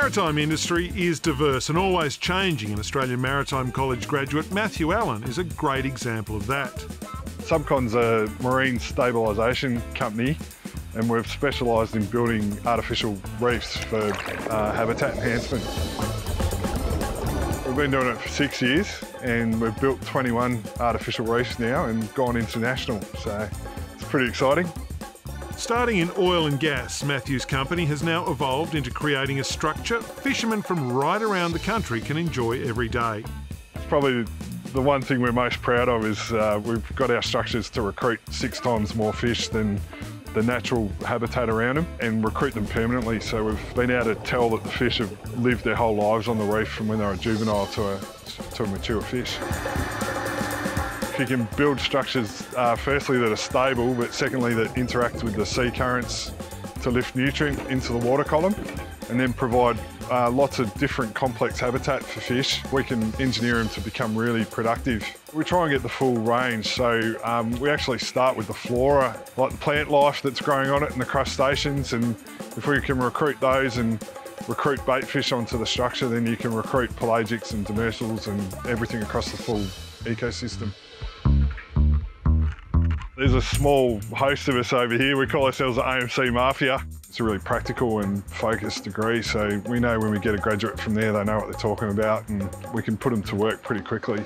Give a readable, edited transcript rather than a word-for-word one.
maritime industry is diverse and always changing, and Australian Maritime College graduate Matthew Allan is a great example of that. Subcon's a marine stabilisation company, and we've specialised in building artificial reefs for habitat enhancement. We've been doing it for 6 years, and we've built 21 artificial reefs now and gone international, so it's pretty exciting. Starting in oil and gas, Matthew's company has now evolved into creating a structure fishermen from right around the country can enjoy every day. It's probably the one thing we're most proud of is we've got our structures to recruit 6 times more fish than the natural habitat around them and recruit them permanently. So we've been able to tell that the fish have lived their whole lives on the reef from when they're a juvenile to a mature fish. If you can build structures, firstly that are stable, but secondly that interact with the sea currents to lift nutrient into the water column, and then provide lots of different complex habitat for fish, we can engineer them to become really productive. We try and get the full range, so we actually start with the flora, like the plant life that's growing on it and the crustaceans, and if we can recruit those and recruit bait fish onto the structure, then you can recruit pelagics and demersals and everything across the full ecosystem. There's a small host of us over here. We call ourselves the AMC Mafia. It's a really practical and focused degree, so we know when we get a graduate from there, they know what they're talking about, and we can put them to work pretty quickly.